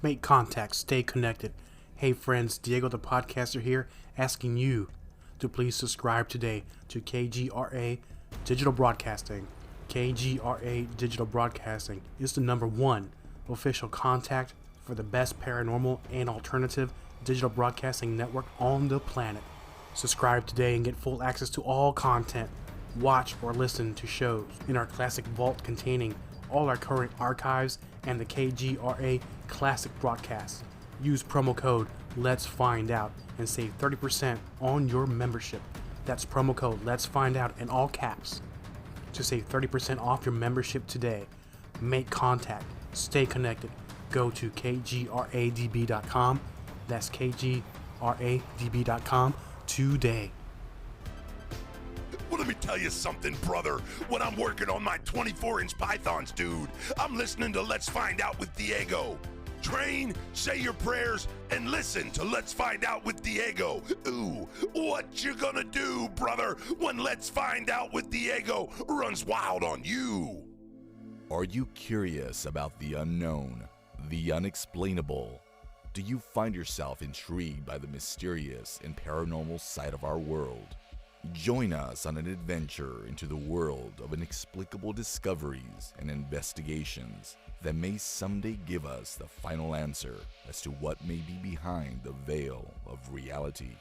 Make contact, stay connected. Hey friends, Diego the podcaster here, asking you to please subscribe today to KGRA Digital Broadcasting. KGRA Digital Broadcasting is the #1 official contact for the best paranormal and alternative digital broadcasting network on the planet. Subscribe today and get full access to all content. Watch or listen to shows in our classic vault containing all our current archives and the KGRA classic broadcasts. Use promo code Let's Find Out and save 30% on your membership. That's promo code Let's Find Out in all caps to save 30% off your membership today. Make contact, stay connected. Go to kgradb.com. That's kgradb.com today. Well, let me tell you something, brother. When I'm working on my 24-inch pythons, dude, I'm listening to Let's Find Out with Diego. Train, say your prayers, and listen to Let's Find Out with Diego. Ooh, what you gonna do, brother, when Let's Find Out with Diego runs wild on you? Are you curious about the unknown, the unexplainable? Do you find yourself intrigued by the mysterious and paranormal side of our world? Join us on an adventure into the world of inexplicable discoveries and investigations that may someday give us the final answer as to what may be behind the veil of reality.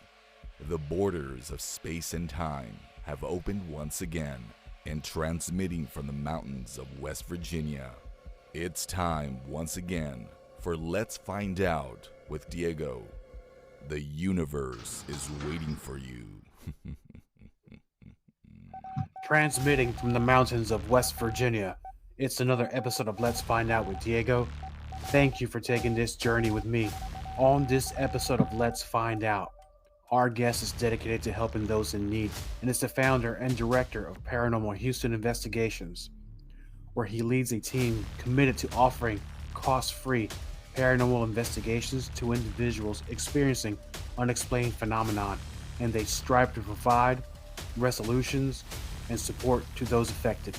The borders of space and time have opened once again, and transmitting from the mountains of West Virginia, it's time once again for Let's Find Out with Diego. The universe is waiting for you. Transmitting from the mountains of West Virginia, it's another episode of Let's Find Out with Diego. Thank you for taking this journey with me. On this episode of Let's Find Out, our guest is dedicated to helping those in need and is the founder and director of Paranormal Houston Investigations, where he leads a team committed to offering cost-free paranormal investigations to individuals experiencing unexplained phenomenon, and they strive to provide resolutions and support to those affected.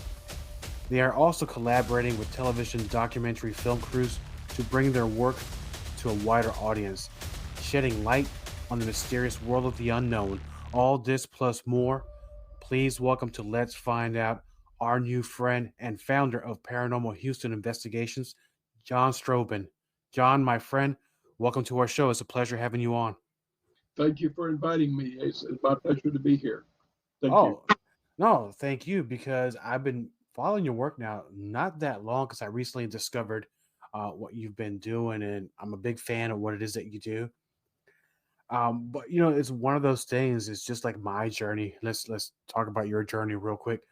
They are also collaborating with television documentary film crews to bring their work to a wider audience, shedding light on the mysterious world of the unknown. All this plus more. Please welcome to Let's Find Out our new friend and founder of Paranormal Houston Investigations, Jon Strohbehn. Jon, my friend, welcome to our show. It's a pleasure having you on. Thank you for inviting me. It's my pleasure to be here. Thank you. No, thank you, because I've been following your work now not that long, because I recently discovered what you've been doing, and I'm a big fan of what it is that you do. But it's one of those things. It's just like my journey. Let's talk about your journey real quick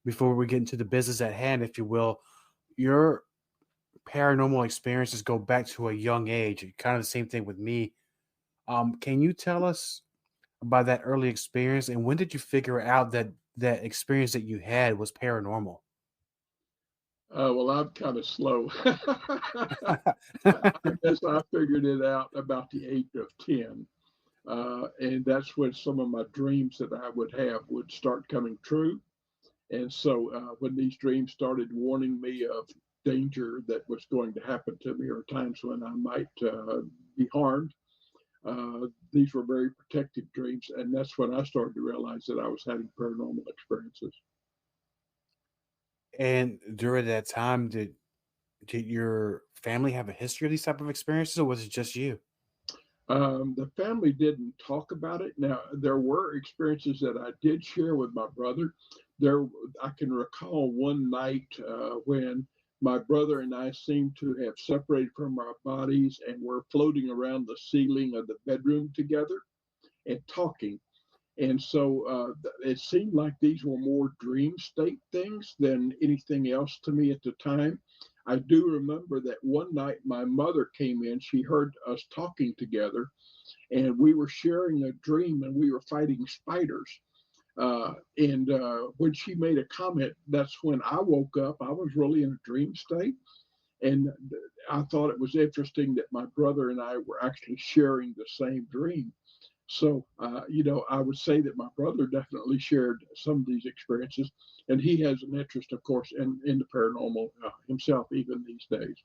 before we get into the business at hand, if you will. Your paranormal experiences go back to a young age. Kind of the same thing with me. Can you tell us about that early experience, and when did you figure out that experience that you had was paranormal? Well, I'm kind of slow. I guess I figured it out about the age of 10. And that's when some of my dreams that I would have would start coming true. And so when these dreams started warning me of danger that was going to happen to me, or times when I might be harmed, these were very protective dreams. And that's when I started to realize that I was having paranormal experiences. And during that time, did your family have a history of these type of experiences, or was it just you? The family didn't talk about it. Now, there were experiences that I did share with my brother. I can recall one night when my brother and I seemed to have separated from our bodies and were floating around the ceiling of the bedroom together and talking. And so it seemed like these were more dream state things than anything else to me at the time. I do remember that one night my mother came in, she heard us talking together, and we were sharing a dream and we were fighting spiders. And when she made a comment, that's when I woke up. I was really in a dream state. And I thought it was interesting that my brother and I were actually sharing the same dream. So, I would say that my brother definitely shared some of these experiences, and he has an interest, of course, in the paranormal himself, even these days.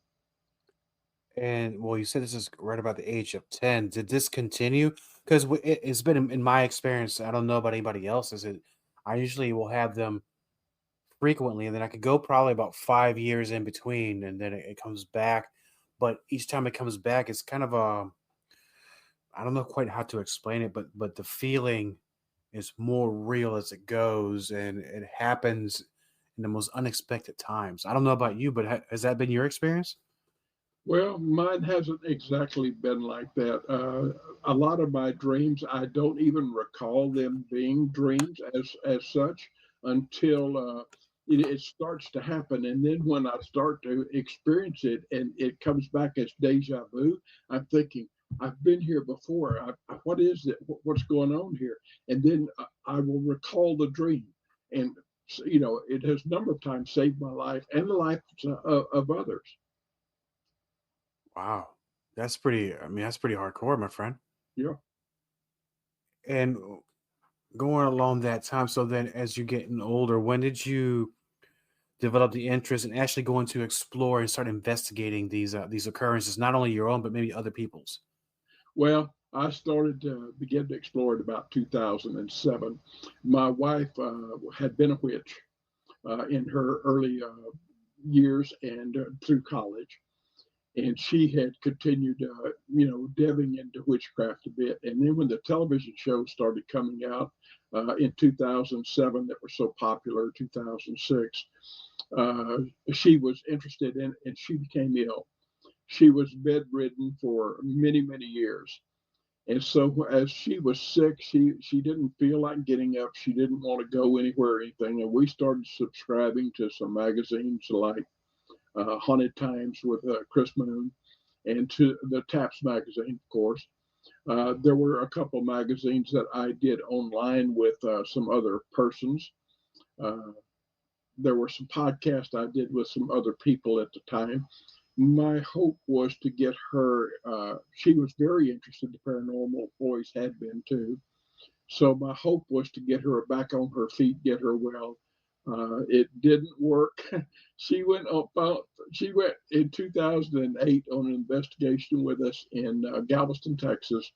And well, you said this is right about the age of 10. Did this continue? Because it's been in my experience. I don't know about anybody else's. I usually will have them frequently, and then I could go probably about 5 years in between, and then it comes back. But each time it comes back, it's kind of a I don't know quite how to explain it, but the feeling is more real as it goes, and it happens in the most unexpected times. I don't know about you, but has that been your experience? Well, mine hasn't exactly been like that. A lot of my dreams, I don't even recall them being dreams as such until it starts to happen. And then when I start to experience it and it comes back as deja vu, I'm thinking, I've been here before. What is it? What's going on here? And then I will recall the dream. And, it has a number of times saved my life and the lives of others. Wow, that's pretty. I mean, that's pretty hardcore, my friend. Yeah. And going along that time, so then as you're getting older, when did you develop the interest and actually going to explore and start investigating these occurrences, not only your own but maybe other people's? Well, I started to begin to explore it about 2007. My wife had been a witch in her early years and through college, and she had continued, delving into witchcraft a bit. And then when the television shows started coming out in 2007 that were so popular, 2006, uh, she was interested in it, and she became ill. She was bedridden for many, many years. And so as she was sick, she didn't feel like getting up. She didn't want to go anywhere or anything. And we started subscribing to some magazines like Haunted Times with Chris Moon and to the Taps magazine, of course. There were a couple magazines that I did online with some other persons. Uh, there were some podcasts I did with some other people at the time. My hope was to get her, she was very interested in the paranormal, always had been too. So my hope was to get her back on her feet, get her well. It didn't work. she went up. She went in 2008 on an investigation with us in Galveston, Texas.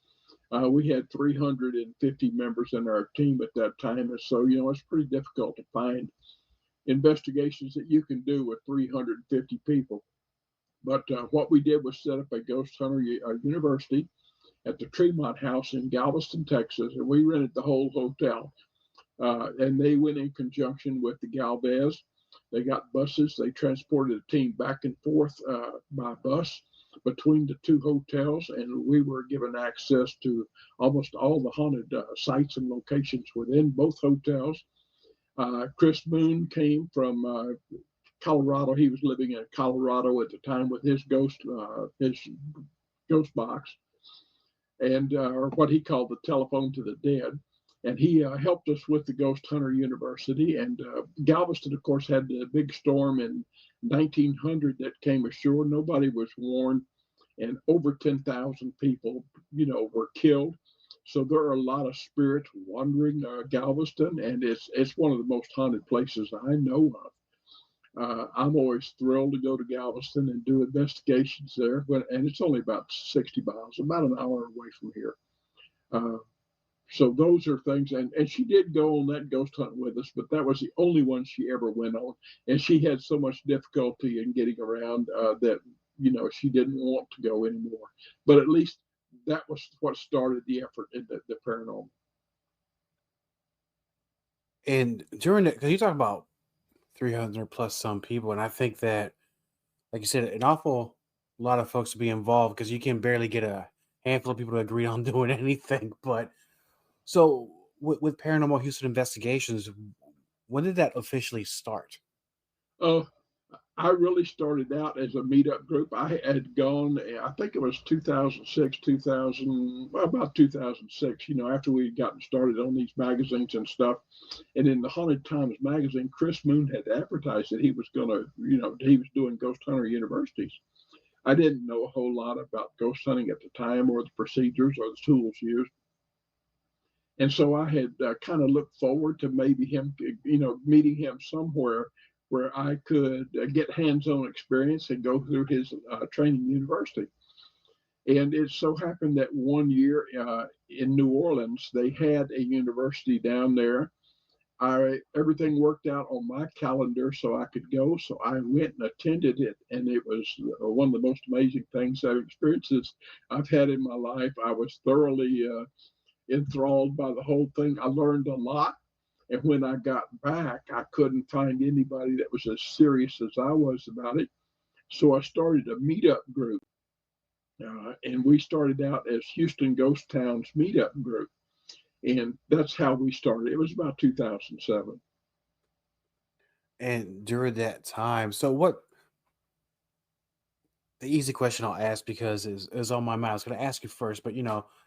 We had 350 members in our team at that time, and so it's pretty difficult to find investigations that you can do with 350 people. But what we did was set up a ghost hunter university at the Tremont House in Galveston, Texas, and we rented the whole hotel. And they went in conjunction with the Galvez. They got buses. They transported a team back and forth by bus between the two hotels, and we were given access to almost all the haunted sites and locations within both hotels. Chris Moon came from Colorado. He was living in Colorado at the time with his ghost box, and or what he called the telephone to the dead. And he helped us with the Ghost Hunter University. And Galveston, of course, had the big storm in 1900 that came ashore. Nobody was warned, and over 10,000 people, were killed. So there are a lot of spirits wandering Galveston, and it's one of the most haunted places I know of. I'm always thrilled to go to Galveston and do investigations there, and it's only about 60 miles, about an hour away from here. Uh, so those are things, and she did go on that ghost hunt with us, but that was the only one she ever went on, and she had so much difficulty in getting around that she didn't want to go anymore. But at least that was what started the effort in the paranormal. And during it, because you talk about 300 plus some people, and I think that, like you said, an awful lot of folks to be involved because you can barely get a handful of people to agree on doing anything. But so with Paranormal Houston Investigations, when did that officially start? Uh, I really started out as a meetup group. I had gone, I think it was 2006, 2000, well, about 2006, after we had gotten started on these magazines and stuff. And in the Haunted Times magazine, Chris Moon had advertised that he was going to, he was doing ghost hunter universities. I didn't know a whole lot about ghost hunting at the time or the procedures or the tools used. And so I had kind of looked forward to maybe him, meeting him somewhere where I could get hands-on experience and go through his training university. And it so happened that one year in New Orleans, they had a university down there. Everything worked out on my calendar so I could go. So I went and attended it, and it was one of the most amazing things I've experienced I've had in my life. I was thoroughly enthralled by the whole thing. I learned a lot. And when I got back, I couldn't find anybody that was as serious as I was about it. So I started a meetup group. And we started out as Houston Ghost Towns Meetup Group. And that's how we started. It was about 2007. And during that time, so what the easy question I'll ask because is on my mind. I was going to ask you first, but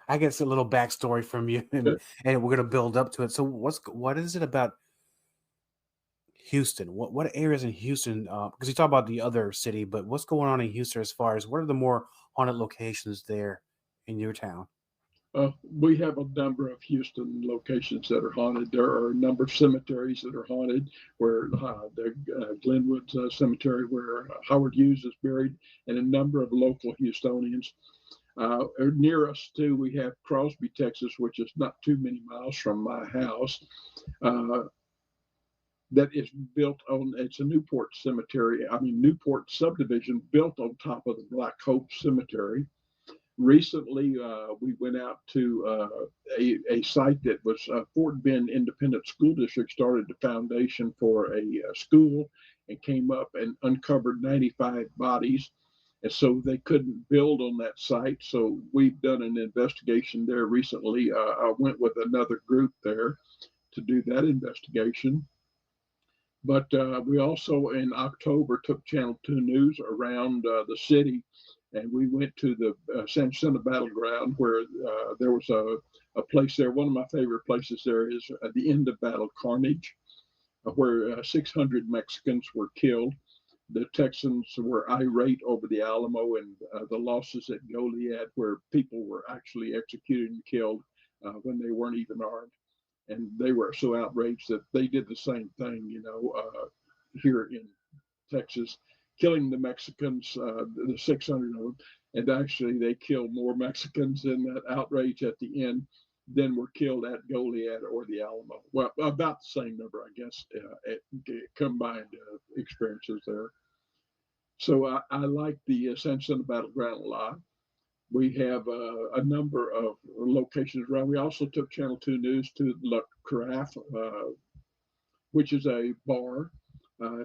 I guess a little backstory from you, and we're going to build up to it. So what is it about Houston? What areas in Houston? Because you talk about the other city, but what's going on in Houston as far as what are the more haunted locations there in your town? We have a number of Houston locations that are haunted. There are a number of cemeteries that are haunted, where the Glenwood Cemetery, where Howard Hughes is buried, and a number of local Houstonians. Near us, too, we have Crosby, Texas, which is not too many miles from my house. That is built on, it's a Newport cemetery, Newport subdivision built on top of the Black Hope Cemetery. Recently, we went out to a site that was Fort Bend Independent School District started the foundation for a school and came up and uncovered 95 bodies. And so they couldn't build on that site. So we've done an investigation there recently. I went with another group there to do that investigation. But we also in October took Channel 2 News around the city, and we went to the San Jacinto Battleground where there was a place there. One of my favorite places there is at the end of Battle Carnage, where 600 Mexicans were killed. The Texans were irate over the Alamo and the losses at Goliad, where people were actually executed and killed when they weren't even armed. And they were so outraged that they did the same thing, here in Texas, killing the Mexicans, the 600 of them. And actually, they killed more Mexicans in that outrage at the end than were killed at Goliad or the Alamo. Well, about the same number, I guess, combined experiences there. So I like the San Jacinto Battleground a lot. We have a number of locations around. We also took Channel 2 News to La Carafe, which is a bar,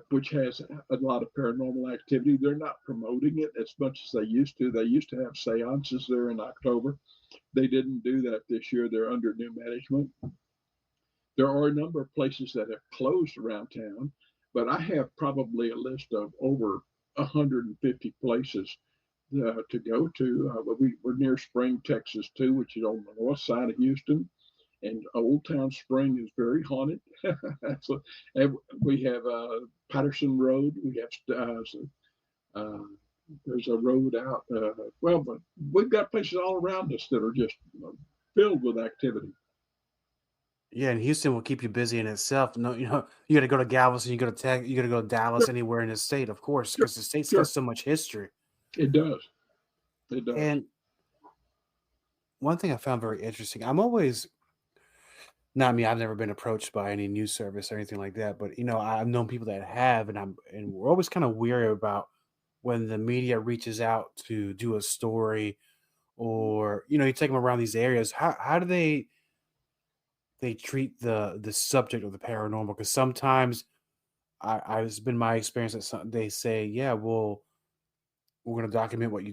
which has a lot of paranormal activity. They're not promoting it as much as they used to. They used to have seances there in October. They didn't do that this year. They're under new management. There are a number of places that have closed around town, but I have probably a list of over 150 places to go to. We're near Spring, Texas, too, which is on the north side of Houston. And Old Town Spring is very haunted. So, we have Patterson Road. We have there's a road out. But we've got places all around us that are just filled with activity. Yeah, and Houston will keep you busy in itself. No, you got to go to Galveston, you got to go to Dallas, Sure, anywhere in the state, of course, sure, because the state's got sure. so much history. It does. It does. And one thing I found very interesting, I'm always not me. I've never been approached by any news service or anything like that, but I've known people that have, and we're always kind of weary about when the media reaches out to do a story, or you take them around these areas. How do they treat the subject of the paranormal? Because sometimes it's been my experience that they say, yeah, well, we're going to document what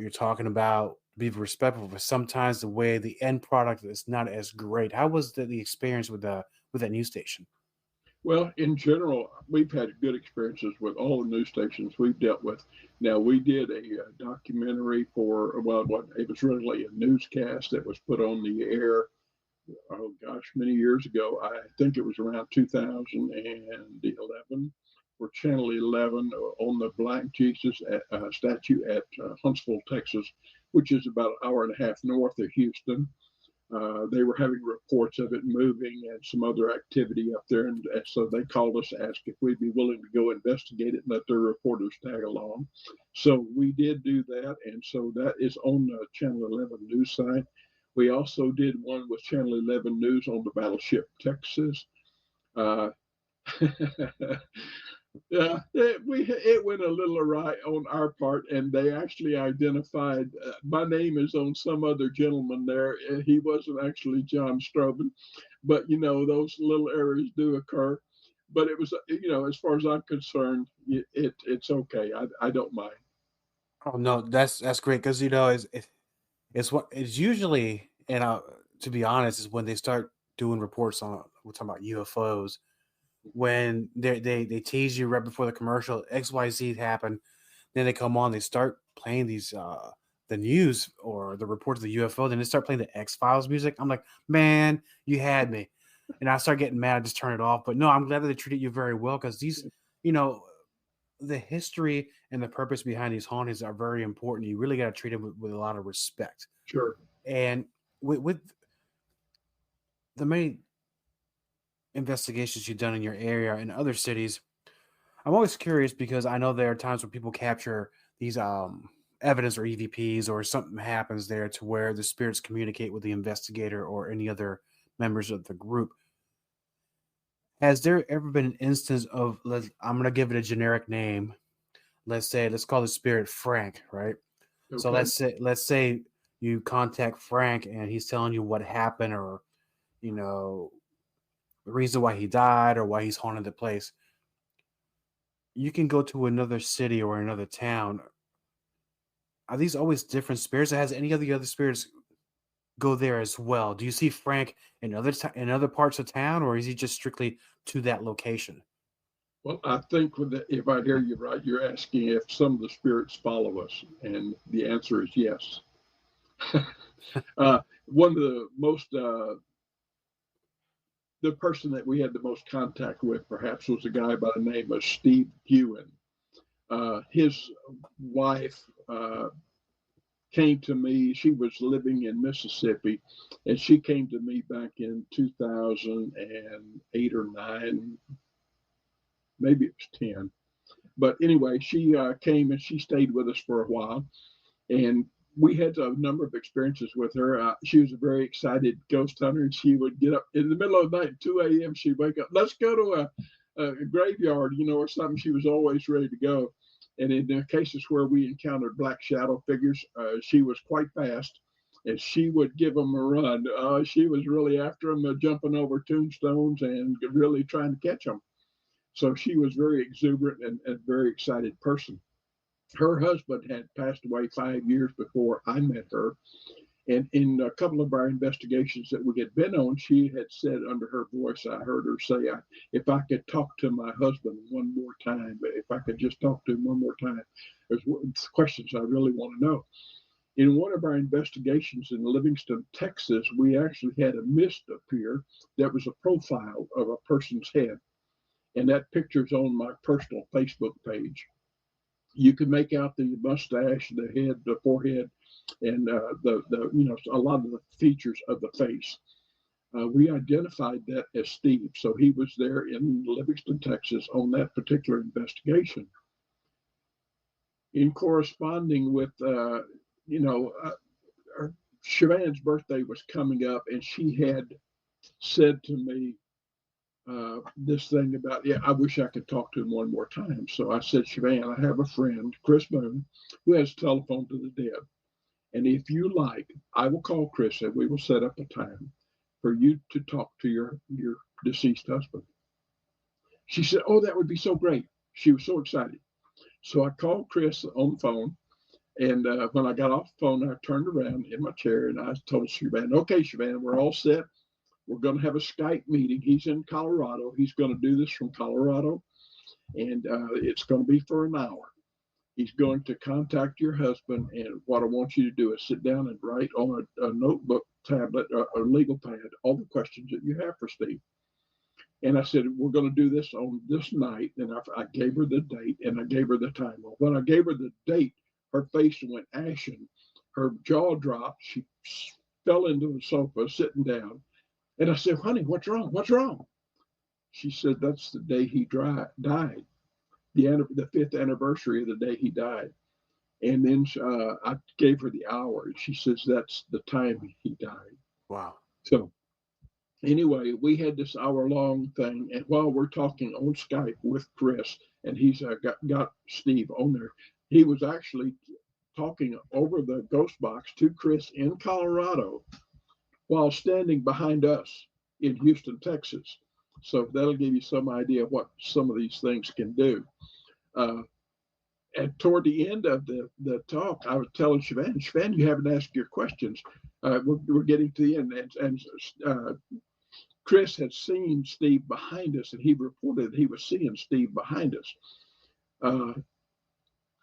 you're talking about, be respectful. But sometimes the way the end product is not as great. How was the experience with that news station? Well, in general, we've had good experiences with all the news stations we've dealt with. Now, we did a documentary for, it was really a newscast that was put on the air, oh gosh, many years ago. I think it was around 2011 for Channel 11 on the Black Jesus statue at Huntsville, Texas, which is about an hour and a half north of Houston. They were having reports of it moving and some other activity up there. And so they called us, asked if we'd be willing to go investigate it and let their reporters tag along. So we did do that. And so that is on the Channel 11 news site. We also did one with Channel 11 News on the battleship Texas. Uh, Yeah, it went a little awry on our part, and they actually identified my name is on some other gentleman there. And he wasn't actually Jon Strohbehn, but those little errors do occur. But it was, as far as I'm concerned, it's okay. I don't mind. Oh no, that's great because it's what it's usually, and to be honest, is when they start doing reports on we're talking about UFOs when they tease you right before the commercial XYZ happened, then they come on, they start playing these the news or the reports of the UFO, then they start playing the X-Files music. I'm like, man, you had me. And I start getting mad, I just turn it off. But no, I'm glad that they treated you very well because these, you know, the history and the purpose behind these hauntings are very important. You really got to treat them with a lot of respect. Sure. And with the many investigations you've done in your area and other cities, I'm always curious because I know there are times when people capture these evidence or EVPs or something happens there to where the spirits communicate with the investigator or any other members of the group. Has there ever been an instance of I'm gonna give it a generic name. Let's call the spirit Frank, right? So Okay. let's say you contact Frank and he's telling you what happened or you know the reason why he died or why he's haunted the place. You can go to another city or another town. Are these always different spirits? Or has any of the other spirits go there as well? Do you see Frank in in other parts of town, or is he just strictly to that location? Well, I think if I hear you right, you're asking if some of the spirits follow us, and the answer is yes. One of the most the person that we had the most contact with, perhaps, was a guy by the name of Steve Hewen. His wife came to me. She was living in Mississippi, and she came to me back in 2008 or 9, maybe it was 10. But anyway, she came and she stayed with us for a while, and we had a number of experiences with her. She was a very excited ghost hunter, and she would get up in the middle of the night, 2 a.m. She'd wake up, let's go to a graveyard, or something. She was always ready to go. And in the cases where we encountered black shadow figures, she was quite fast, and she would give them a run. She was really after them, jumping over tombstones and really trying to catch them. So she was very exuberant and very excited person. Her husband had passed away 5 years before I met her. And in a couple of our investigations that we had been on, she had said under her voice, I heard her say, if I could talk to my husband one more time, if I could just talk to him one more time, there's questions I really want to know. In one of our investigations in Livingston, Texas, we actually had a mist appear that was a profile of a person's head. And that picture's on my personal Facebook page. You can make out the mustache, the head, the forehead, and a lot of the features of the face. We identified that as Steve, so he was there in Livingston, Texas, on that particular investigation. In corresponding with, Siobhan's birthday was coming up, and she had said to me, this thing about, yeah, I wish I could talk to him one more time. So I said, Siobhan, I have a friend, Chris Boone, who has telephone to the dead. And if you like, I will call Chris and we will set up a time for you to talk to your deceased husband. She said, oh, that would be so great. She was so excited. So I called Chris on the phone. And when I got off the phone, I turned around in my chair and I told Siobhan, okay, Siobhan, we're all set. We're going to have a Skype meeting. He's in Colorado. He's going to do this from Colorado, and it's going to be for an hour. He's going to contact your husband, and what I want you to do is sit down and write on a notebook, tablet, or a legal pad all the questions that you have for Steve. And I said, we're going to do this on this night. And I gave her the date, and I gave her the time. Well, when I gave her the date, her face went ashen. Her jaw dropped. She fell into the sofa, sitting down. And I said, honey, what's wrong? What's wrong? She said, that's the day he died, the 5th anniversary of the day he died. And then I gave her the hour. And she says, that's the time he died. Wow. So anyway, we had this hour-long thing. And while we're talking on Skype with Chris, and he's got Steve on there, he was actually talking over the ghost box to Chris in Colorado while standing behind us in Houston, Texas. So that'll give you some idea of what some of these things can do. And toward the end of the talk, I was telling Siobhan, you haven't asked your questions. We're getting to the end. And Chris had seen Steve behind us, and he reported he was seeing Steve behind us.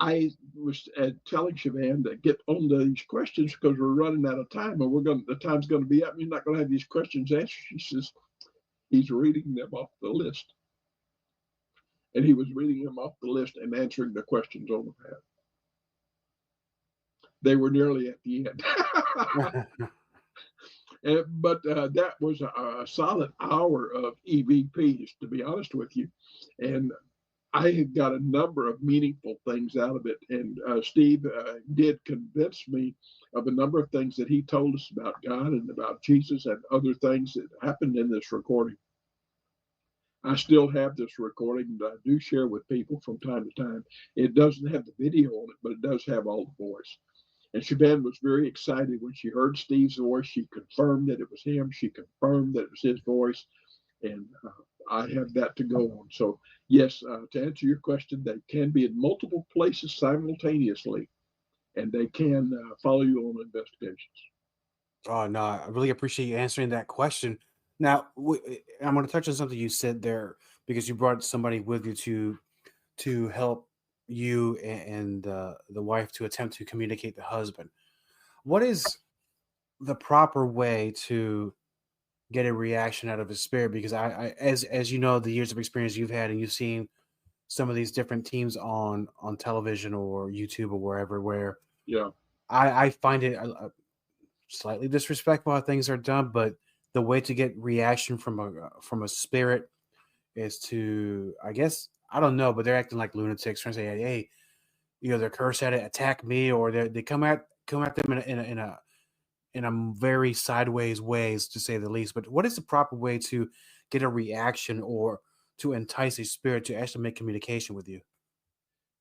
I was telling Siobhan to get on to these questions because we're running out of time, and the time's going to be up. And you're not going to have these questions answered. She says he's reading them off the list, and he was reading them off the list and answering the questions on the pad. They were nearly at the end. But that was a solid hour of EVPs, to be honest with you. And I had got a number of meaningful things out of it. And Steve did convince me of a number of things that he told us about God and about Jesus and other things that happened in this recording. I still have this recording that I do share with people from time to time. It doesn't have the video on it, but it does have all the voice. And Siobhan was very excited when she heard Steve's voice. She confirmed that it was him. She confirmed that it was his voice. And I have that to go on. So yes, to answer your question, they can be in multiple places simultaneously, and they can follow you on investigations. Oh, no, I really appreciate you answering that question. Now, I'm going to touch on something you said there because you brought somebody with you to help you and the wife to attempt to communicate the husband. What is the proper way to get a reaction out of his spirit? Because I as you know, the years of experience you've had and you've seen some of these different teams on television or YouTube or wherever, where Yeah, I find it slightly disrespectful how things are done, but the way to get reaction from a spirit is to, I guess, I don't know, but they're acting like lunatics, trying to say, hey, they're cursed at it, attack me, or they come at them in a very sideways ways, to say the least. But what is the proper way to get a reaction or to entice a spirit to actually make communication with you?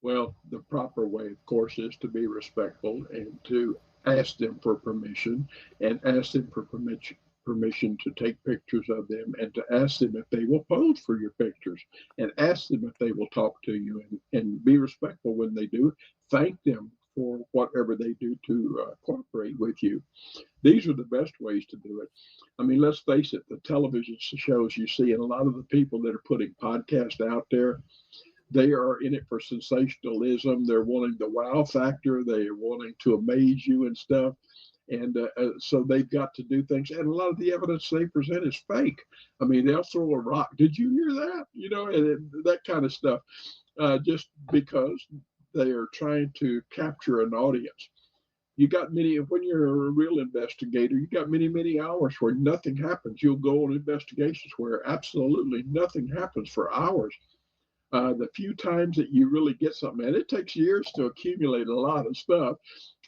well, the proper way, of course, is to be respectful and to ask them for permission and ask them for permission to take pictures of them and to ask them if they will pose for your pictures and ask them if they will talk to you and be respectful when they do. Thank them for whatever they do to cooperate with you. These are the best ways to do it. I mean, let's face it, the television shows you see, and a lot of the people that are putting podcasts out there, they are in it for sensationalism. They're wanting the wow factor. They are wanting to amaze you and stuff. And so they've got to do things. And a lot of the evidence they present is fake. I mean, they'll throw a rock. Did you hear that? And that kind of stuff, just because they are trying to capture an audience. When you're a real investigator, you got many, many hours where nothing happens. You'll go on investigations where absolutely nothing happens for hours. The few times that you really get something, and it takes years to accumulate a lot of stuff.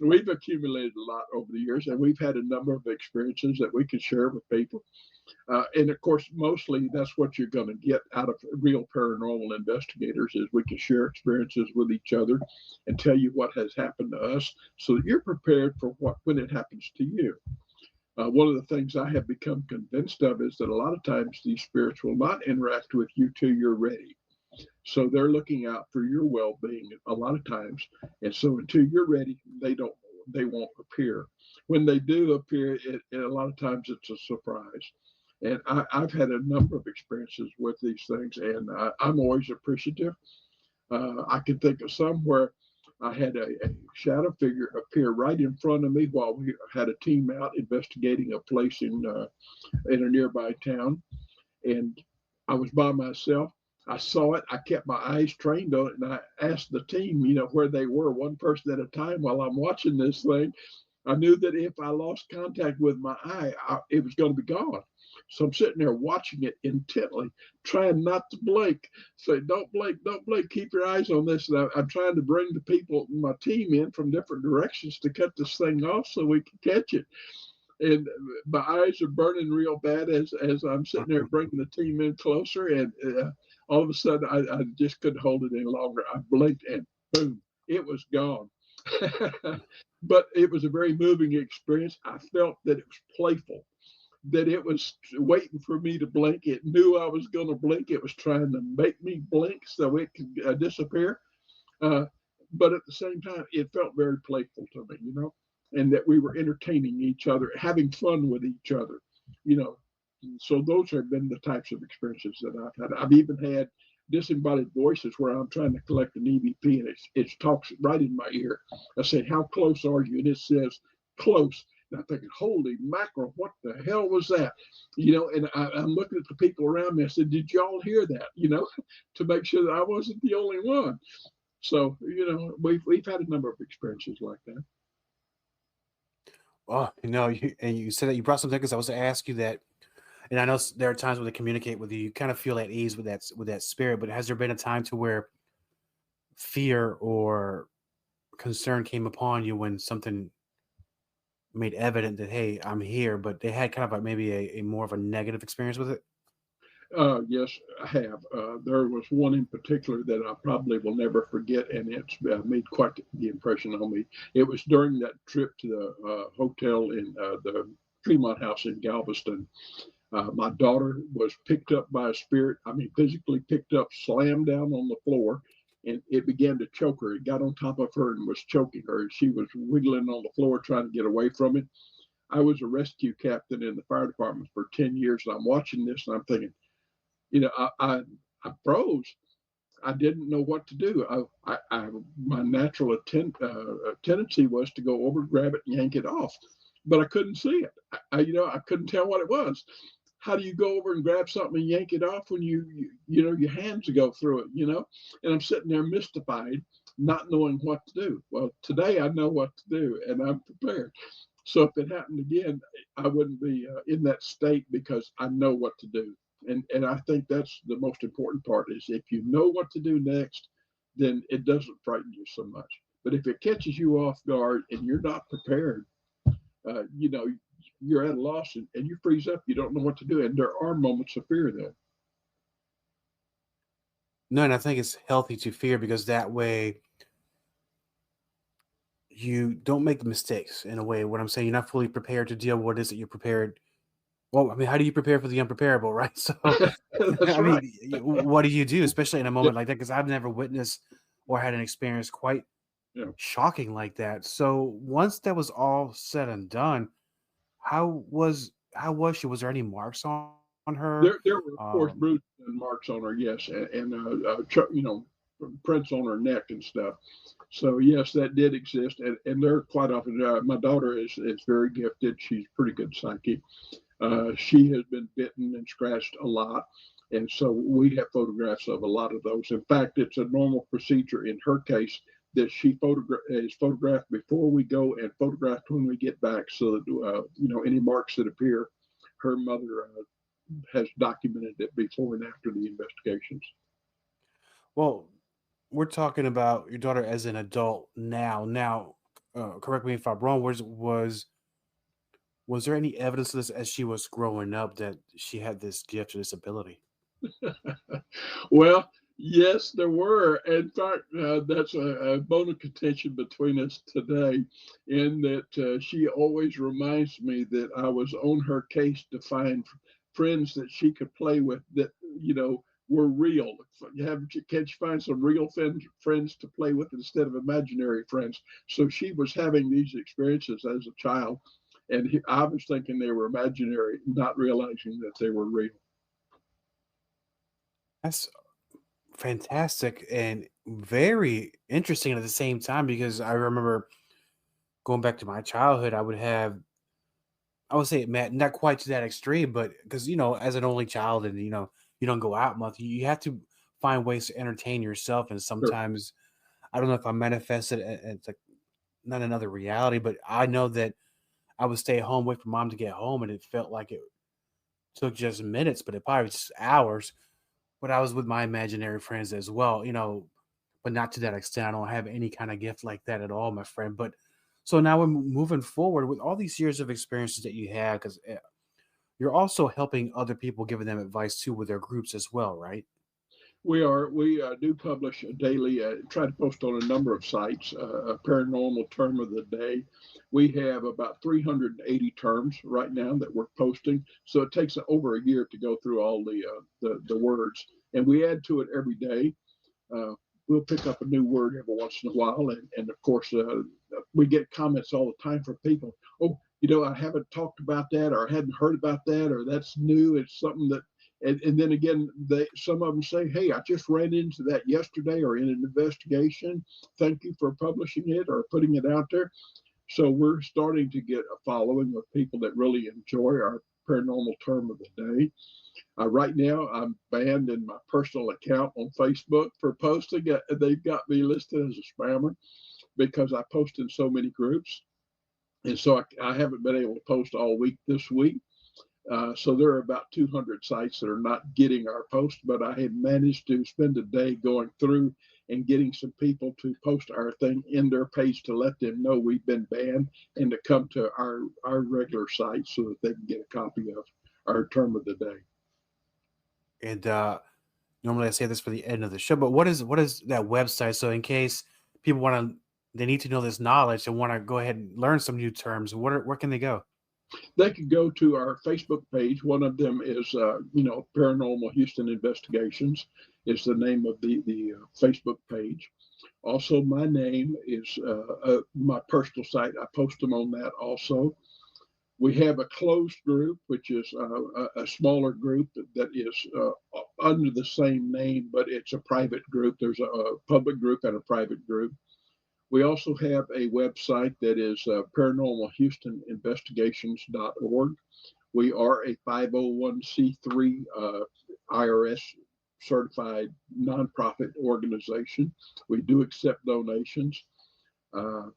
We've accumulated a lot over the years, and we've had a number of experiences that we can share with people. And of course, mostly that's what you're going to get out of real paranormal investigators is we can share experiences with each other and tell you what has happened to us so that you're prepared for when it happens to you. One of the things I have become convinced of is that a lot of times these spirits will not interact with you till you're ready. So they're looking out for your well-being a lot of times. And so until you're ready, they won't appear. When they do appear, a lot of times it's a surprise. And I've had a number of experiences with these things, and I'm always appreciative. I can think of some where I had a shadow figure appear right in front of me while we had a team out investigating a place in a nearby town. And I was by myself. I saw it. I kept my eyes trained on it, and I asked the team, where they were, one person at a time while I'm watching this thing. I knew that if I lost contact with my eye, it was going to be gone. So I'm sitting there watching it intently, trying not to blink. Say, don't blink, don't blink. Keep your eyes on this. And I'm trying to bring the people, my team, in from different directions to cut this thing off so we can catch it. And my eyes are burning real bad as I'm sitting there bringing the team in closer. And all of a sudden, I just couldn't hold it any longer. I blinked and boom, it was gone. But it was a very moving experience. I felt that it was playful, that it was waiting for me to blink. It knew I was going to blink. It was trying to make me blink so it could disappear. But at the same time, it felt very playful to me, and that we were entertaining each other, having fun with each other, you know. So those have been the types of experiences that I've had. I've even had disembodied voices where I'm trying to collect an EVP and it talks right in my ear. I say, how close are you? And it says, close. And I'm thinking, holy mackerel, what the hell was that? And I'm looking at the people around me. I said, did y'all hear that? To make sure that I wasn't the only one. So, we've had a number of experiences like that. Oh, and you said that you brought something because I was to ask you that. And I know there are times when they communicate with you, you kind of feel at ease with that spirit. But has there been a time to where fear or concern came upon you when something made evident that, hey, I'm here, but they had kind of like maybe a more of a negative experience with it? Yes, I have. There was one in particular that I probably will never forget, and it's made quite the impression on me. It was during that trip to the hotel in the Tremont House in Galveston. My daughter was picked up by a spirit. I mean, physically picked up, slammed down on the floor, and it began to choke her. It got on top of her and was choking her. She was wiggling on the floor trying to get away from it. I was a rescue captain in the fire department for 10 years, and I'm watching this and I'm thinking, I froze. I didn't know what to do. My natural tendency was to go over, grab it, and yank it off, but I couldn't see it. I couldn't tell what it was. How do you go over and grab something and yank it off when your hands go through it, And I'm sitting there mystified, not knowing what to do. Well, today I know what to do, and I'm prepared. So if it happened again, I wouldn't be in that state because I know what to do. And I think that's the most important part is if you know what to do next, then it doesn't frighten you so much. But if it catches you off guard and you're not prepared, you're at a loss and you freeze up. You don't know what to do. And there are moments of fear then. No, and I think it's healthy to fear because that way you don't make mistakes in a way. What I'm saying, you're not fully prepared to deal with what it is that you're prepared. Well, I mean, how do you prepare for the unpreparable, right? So, That's I right. mean, what do you do, especially in a moment like that? Because I've never witnessed or had an experience quite Yeah. shocking like that. So, once that was all said and done, how was she? Was there any marks on her? There were, of course, Um, bruises and marks on her, yes, and prints on her neck and stuff. So yes, that did exist, and they're quite often. My daughter is very gifted. She's pretty good psychic. She has been bitten and scratched a lot, and so we have photographs of a lot of those. In fact, it's a normal procedure in her case that she is photographed before we go and photographed when we get back, so that any marks that appear, her mother has documented it before and after the investigations. well, we're talking about your daughter as an adult now. Now, correct me if I'm wrong. Was there any evidence of this as she was growing up that she had this gift or this ability? Well, yes, there were. In fact, that's a bone of contention between us today, in that she always reminds me that I was on her case to find friends that she could play with that, were real. Can she find some real friends to play with instead of imaginary friends? So she was having these experiences as a child, and I was thinking they were imaginary, not realizing that they were real. That's fantastic and very interesting at the same time because I remember going back to my childhood, I would say, Matt, not quite to that extreme, but because, as an only child and, you don't go out much, you have to find ways to entertain yourself. And Sure. sometimes, I don't know if I manifested it's like not another reality, but I know that I would stay home, wait for mom to get home, and it felt like it took just minutes, but it probably was just hours. But I was with my imaginary friends as well, but not to that extent. I don't have any kind of gift like that at all, my friend. But so now we're moving forward with all these years of experiences that you have, because you're also helping other people, giving them advice too with their groups as well, right? We do publish daily, try to post on a number of sites, a paranormal term of the day. We have about 380 terms right now that we're posting. So it takes over a year to go through all the words, and we add to it every day. Uh, we'll pick up a new word every once in a while, and of course, we get comments all the time from people. Oh, I haven't talked about that, or I hadn't heard about that, or that's new. It's something that, and then again, some of them say, "Hey, I just ran into that yesterday, or in an investigation. Thank you for publishing it or putting it out there." So we're starting to get a following of people that really enjoy our paranormal term of the day. Right now, I'm banned in my personal account on Facebook for posting. They've got me listed as a spammer because I post in so many groups. And so I haven't been able to post all week this week. So there are about 200 sites that are not getting our post, but I have managed to spend a day going through and getting some people to post our thing in their page to let them know we've been banned and to come to our regular site so that they can get a copy of our term of the day. And normally I say this for the end of the show, but what is that website? So in case people they need to know this knowledge and want to go ahead and learn some new terms, where can they go? They could go to our Facebook page. One of them is, Paranormal Houston Investigations is the name of the Facebook page. Also, my name is my personal site. I post them on that also. We have a closed group, which is a smaller group that is under the same name, but it's a private group. There's a public group and a private group. We also have a website that is paranormalhoustoninvestigations.org. We are a 501c3 IRS certified nonprofit organization. We do accept donations. Uh,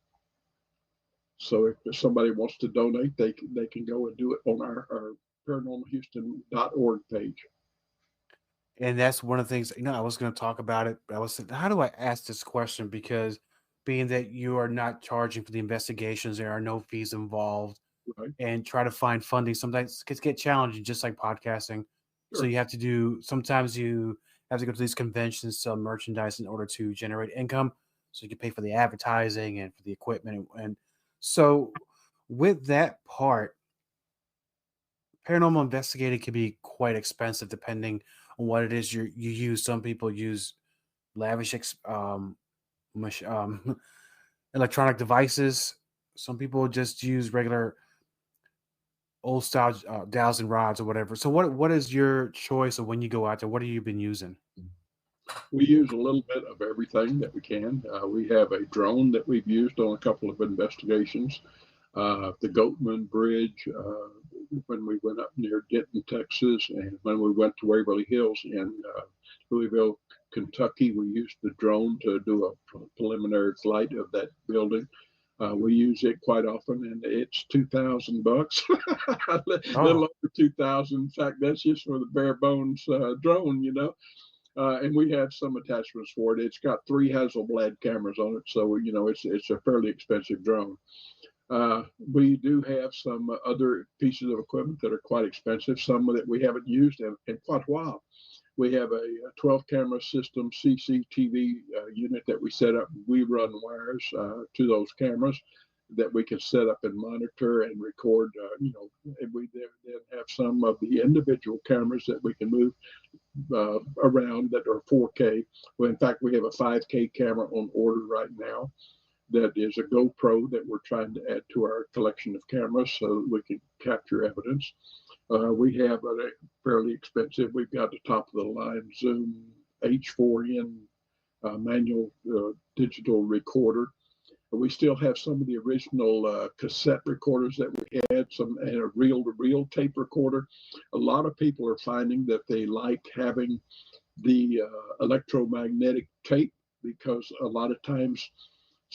so if somebody wants to donate, they can go and do it on our paranormalhouston.org page. And that's one of the things, I was going to talk about it, but I was saying, how do I ask this question? Because being that you are not charging for the investigations, there are no fees involved, Right? and try to find funding sometimes it get challenging, just like podcasting. So Sure. sometimes you have to go to these conventions, sell merchandise in order to generate income. So you can pay for the advertising and for the equipment. And so with that part, paranormal investigating can be quite expensive depending on what it is you use. Some people use lavish electronic devices. Some people just use regular old style dowels and rods or whatever. So what is your choice of when you go out there? What have you been using? We use a little bit of everything that we can. We have a drone that we've used on a couple of investigations. The Goatman Bridge, when we went up near Denton, Texas, and when we went to Waverly Hills in Louisville, Kentucky, we used the drone to do a preliminary flight of that building. We use it quite often, and it's $2,000, a little Oh, over 2,000. In fact, that's just for the bare bones drone. And we have some attachments for it. It's got 3 Hasselblad cameras on it, so it's a fairly expensive drone. We do have some other pieces of equipment that are quite expensive, some that we haven't used in quite a while. We have a 12 camera system CCTV unit that we set up. We run wires to those cameras that we can set up and monitor and record. And we then have some of the individual cameras that we can move around that are 4K. Well, in fact, we have a 5K camera on order right now that is a GoPro that we're trying to add to our collection of cameras so that we can capture evidence. We have a fairly expensive, we've got the top of the line Zoom H4n manual digital recorder. We still have some of the original cassette recorders that we had, and a reel-to-reel tape recorder. A lot of people are finding that they like having the electromagnetic tape because a lot of times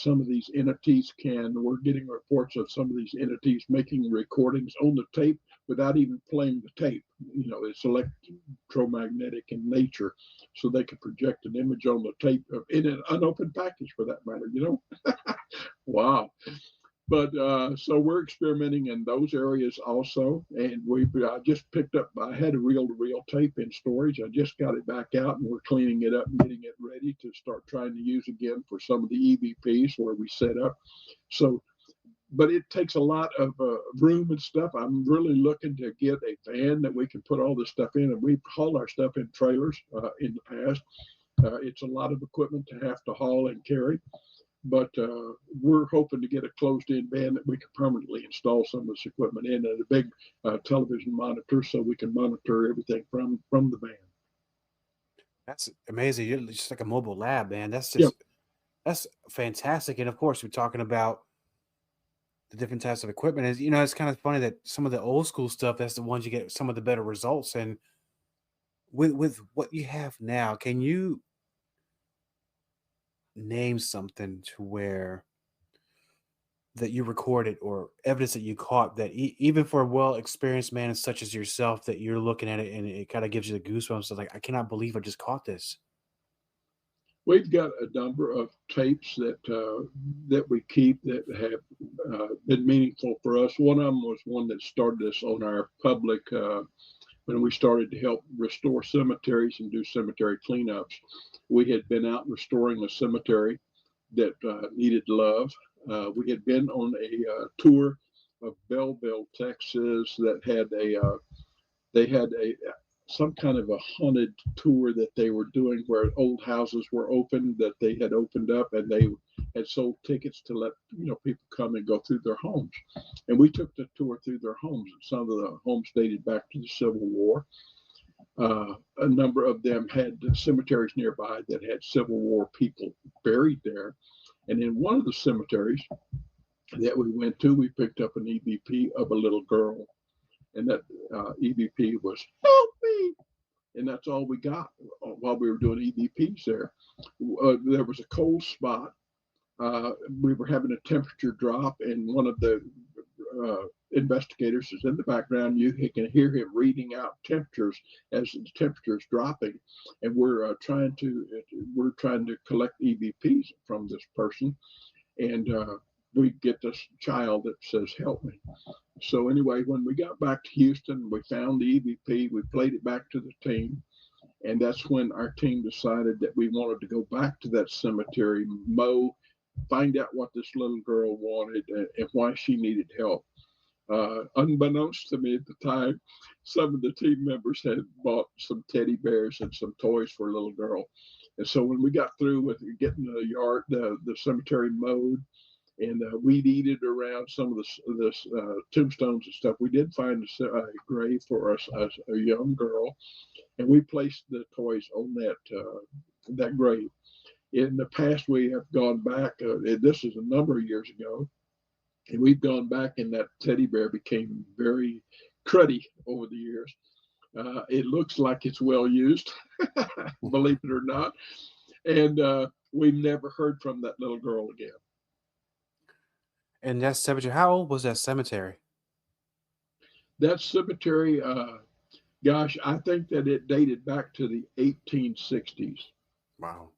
some of these entities we're getting reports of some of these entities making recordings on the tape without even playing the tape. It's electromagnetic in nature, so they can project an image on the tape in an unopened package for that matter, Wow. But so we're experimenting in those areas also, and I just picked up. I had a reel-to-reel tape in storage. I just got it back out, and we're cleaning it up and getting it ready to start trying to use again for some of the EVPs where we set up. So, but it takes a lot of room and stuff. I'm really looking to get a van that we can put all this stuff in, and we haul our stuff in trailers in the past. It's a lot of equipment to have to haul and carry. But we're hoping to get a closed-in van that we can permanently install some of this equipment in, and a big television monitor so we can monitor everything from the van. That's amazing. You're just like a mobile lab, man. That's fantastic. And of course, we're talking about the different types of equipment. It's kind of funny that some of the old school stuff, that's the ones you get some of the better results. And with what you have now, can you name something to where that you recorded or evidence that you caught that even for a well-experienced man such as yourself, that you're looking at it and it kind of gives you the goosebumps? So like, I cannot believe I just caught this. We've got a number of tapes that we keep that have been meaningful for us. One of them was one that started us on our public when we started to help restore cemeteries and do cemetery cleanups. We had been out restoring a cemetery that needed love. We had been on a tour of Belleville, Texas, that had some kind of a haunted tour that they were doing, where old houses were open that they had opened up, and they had sold tickets to let people come and go through their homes. And we took the tour through their homes. Some of the homes dated back to the Civil War. A number of them had cemeteries nearby that had Civil War people buried there. And in one of the cemeteries that we went to, we picked up an EVP of a little girl. And that EVP was, "Help me!" And that's all we got while we were doing EVPs there. There was a cold spot. We were having a temperature drop, and one of the investigators is in the background. You can hear him reading out temperatures as the temperature is dropping, and we're trying to collect EVPs from this person, and we get this child that says, "Help me." So anyway, when we got back to Houston, we found the EVP. We played it back to the team, and that's when our team decided that we wanted to go back to that cemetery, find out what this little girl wanted and why she needed help. Unbeknownst to me at the time, some of the team members had bought some teddy bears and some toys for a little girl. And so when we got through with getting the cemetery mowed and weed-eated around some of the tombstones and stuff, we did find a grave for a young girl, and we placed the toys on that grave. In the past, we have gone back, this is a number of years ago, and we've gone back, and that teddy bear became very cruddy over the years. It looks like it's well used, believe it or not. And we've never heard from that little girl again. And that cemetery, how old was that cemetery? That cemetery, gosh, I think that it dated back to the 1860s. Wow.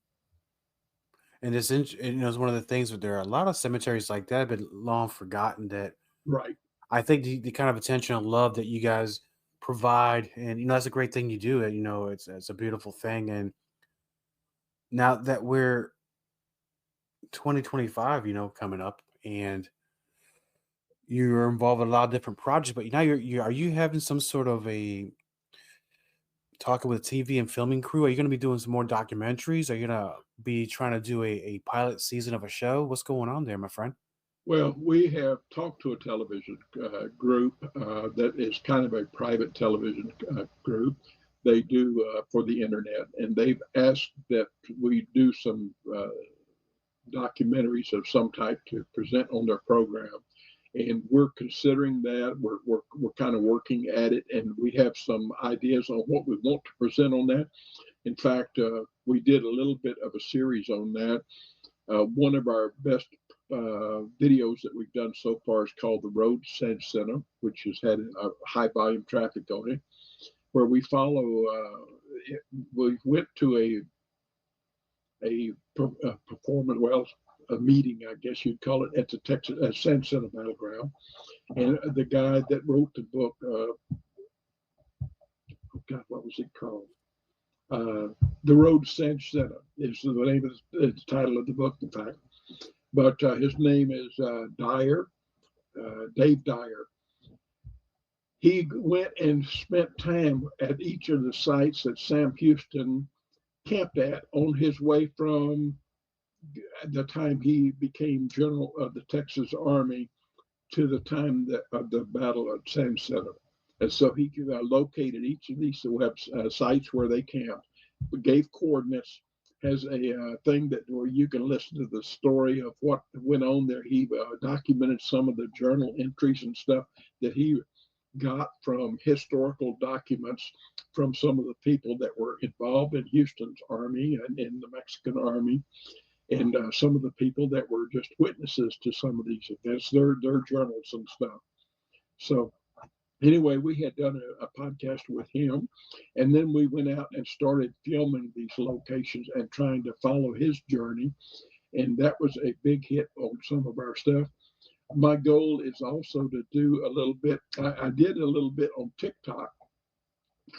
And it's one of the things where there are a lot of cemeteries like that have been long forgotten, that Right. I think the kind of attention and love that you guys provide, and that's a great thing you do. It's a beautiful thing. And now that we're 2025, coming up, and you're involved in a lot of different projects, but now are you having some sort of a talking with a TV and filming crew? Are you going to be doing some more documentaries? Are you going to be trying to do a pilot season of a show? What's going on there, my friend? Well, we have talked to a television group that is kind of a private television group. They do for the internet, and they've asked that we do some documentaries of some type to present on their program. And we're considering that. We're kind of working at it, and we have some ideas on what we want to present on that. In fact, we did a little bit of a series on that. One of our best videos that we've done so far is called the Road Sense Center, which has had a high volume traffic on it, where we follow. We went to a performance, well, a meeting, I guess you'd call it, at the Texas Sense Center Battleground, and the guy that wrote the book, oh God, what was it called? The Road Sense Center is the name of the title of the book, in fact. But his name is Dyer, Dave Dyer. He went and spent time at each of the sites that Sam Houston camped at on his way from the time he became general of the Texas Army to the time of the Battle of Sam Center. And so he located each of these sites where they camped, gave coordinates, has a thing that where you can listen to the story of what went on there. He documented some of the journal entries and stuff that he got from historical documents from some of the people that were involved in Houston's army and in the Mexican army, and some of the people that were just witnesses to some of these events, their journals and stuff. So anyway, we had done a podcast with him, and then we went out and started filming these locations and trying to follow his journey. And that was a big hit on some of our stuff. My goal is also to do a little bit, I did a little bit on TikTok,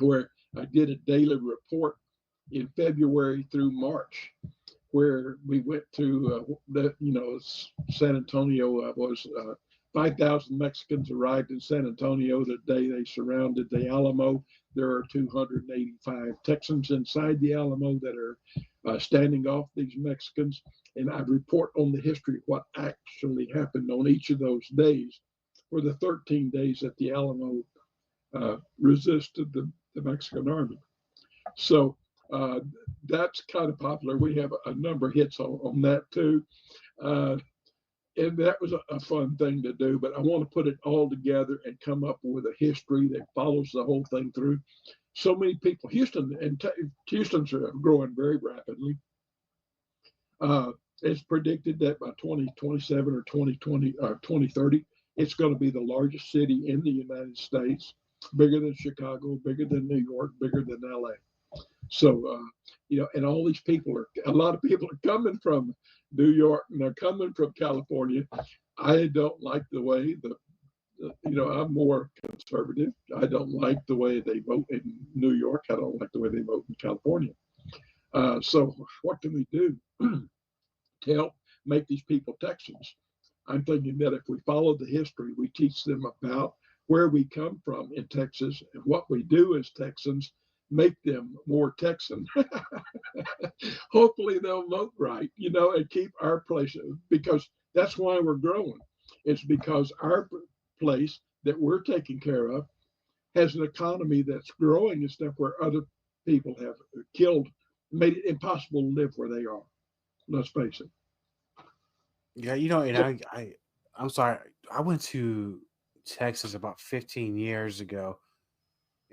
where I did a daily report in February through March, where we went to San Antonio was 5,000 Mexicans arrived in San Antonio the day they surrounded the Alamo. There are 285 Texans inside the Alamo that are standing off these Mexicans. And I report on the history of what actually happened on each of those days, for the 13 days that the Alamo resisted the Mexican army. So that's kind of popular. We have a number of hits on that too. And that was a fun thing to do, but I want to put it all together and come up with a history that follows the whole thing through. So many people, Houston's growing very rapidly. It's predicted that by 2027 or 2020 or 2030, it's going to be the largest city in the United States, bigger than Chicago, bigger than New York, bigger than LA. So, and all these people a lot of people are coming from New York and they're coming from California. I don't like the way I'm more conservative. I don't like the way they vote in New York. I don't like the way they vote in California. So what can we do to help make these people Texans? I'm thinking that if we follow the history, we teach them about where we come from in Texas and what we do as Texans, make them more Texan. Hopefully they'll vote right, and keep our place, because that's why we're growing. It's because our place that we're taking care of has an economy that's growing and stuff where other people have made it impossible to live where they are. Let's face it. Yeah, and I'm sorry. I went to Texas about 15 years ago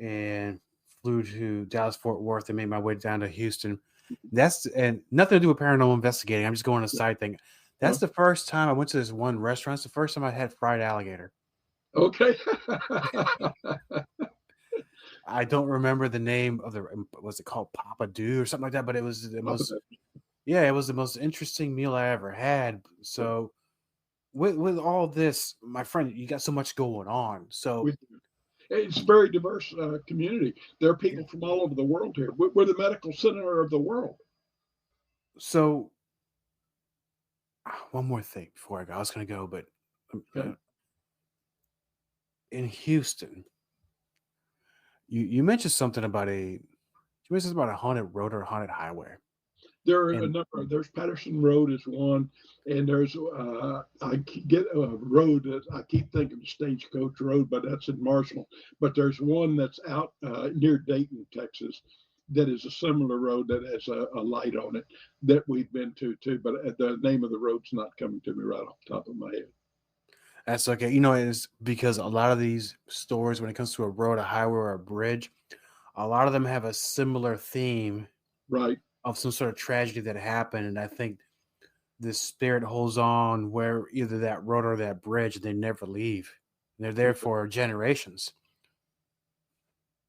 and flew to Dallas Fort Worth and made my way down to Houston. And nothing to do with paranormal investigating. I'm just going on a side thing. That's the first time I went to this one restaurant. It's the first time I had fried alligator. Okay. I don't remember the name of was it called Papa Do or something like that? But it was the most, it was the most interesting meal I ever had. So with all this, my friend, you got so much going on. So it's a very diverse community. There are people from all over the world here. We're the medical center of the world. So one more thing before I go. I was going to go, but in Houston, you mentioned something about a haunted road or a haunted highway. There are a number. There's Patterson Road is one, and there's I get a road that I keep thinking Stagecoach Road, but that's in Marshall. But there's one that's out near Dayton, Texas, that is a similar road that has a light on it that we've been to too. But the name of the road's not coming to me right off the top of my head. That's okay. It's because a lot of these stories, when it comes to a road, a highway, or a bridge, a lot of them have a similar theme, right, of some sort of tragedy that happened. And I think this spirit holds on where either that road or that bridge, and they never leave. They're there for generations.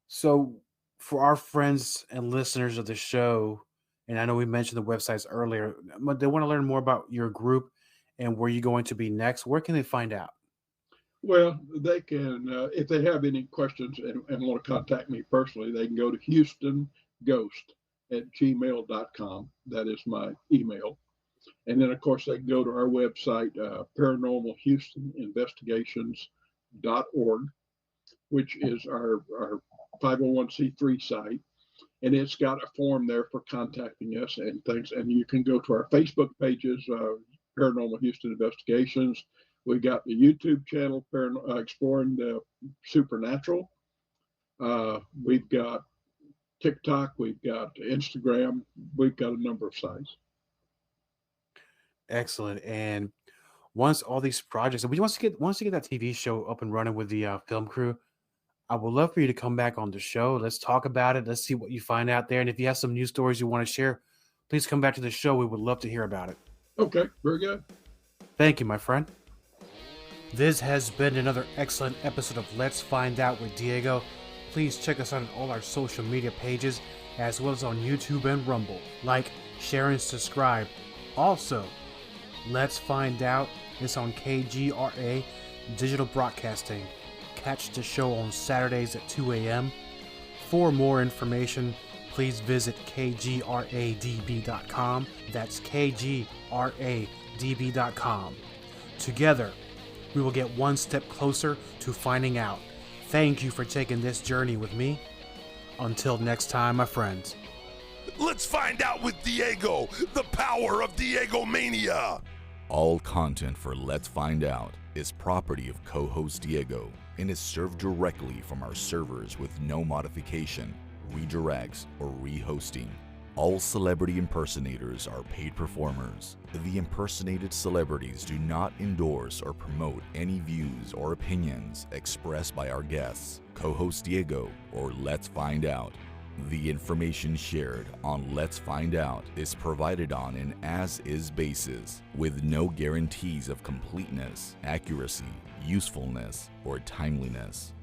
So, for our friends and listeners of the show, and I know we mentioned the websites earlier, but they want to learn more about your group and where you're going to be next. Where can they find out? Well, they can, if they have any questions and want to contact me personally, they can go to houstonghost@gmail.com. That is my email. And then, of course, they can go to our website, Paranormal Houston Investigations.org, which is our 501c3 site. And it's got a form there for contacting us and things. And you can go to our Facebook pages, Paranormal Houston Investigations. We got the YouTube channel, Exploring the Supernatural. We've got TikTok. We've got Instagram. We've got a number of sites. Excellent. And once all these projects, and once you get that TV show up and running with the film crew, I would love for you to come back on the show. Let's talk about it. Let's see what you find out there. And if you have some news stories you want to share, please come back to the show. We would love to hear about it. Okay, very good. Thank you, my friend. This has been another excellent episode of Let's Find Out with Diego. Please check us out on all our social media pages, as well as on YouTube and Rumble. Like, share, and subscribe. Also, Let's Find Out is on KGRA Digital Broadcasting. Catch the show on Saturdays at 2 a.m. For more information, please visit KGRADB.com. That's KGRADB.com. Together, we will get one step closer to finding out. Thank you for taking this journey with me. Until next time, my friends. Let's find out with Diego, the power of Diego Mania. All content for Let's Find Out is property of co-host Diego and is served directly from our servers with no modification, redirects, or rehosting. All celebrity impersonators are paid performers. The impersonated celebrities do not endorse or promote any views or opinions expressed by our guests, co-host Diego, or Let's Find Out. The information shared on Let's Find Out is provided on an as-is basis, with no guarantees of completeness, accuracy, usefulness, or timeliness.